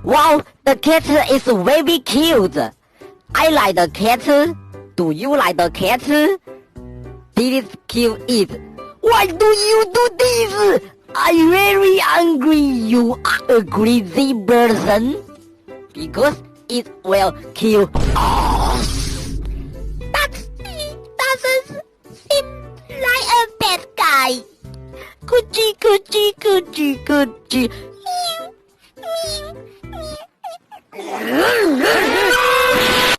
Wow, the cat is very cute. I like the cat. Do you like the cat? Did it kill it? Why do you do this? I'm very angry. You are a crazy person. Because it will kill us. That doesn't seem like a bad guy. Coochie, coochie, coochie, coochie. Meow, meow, meow.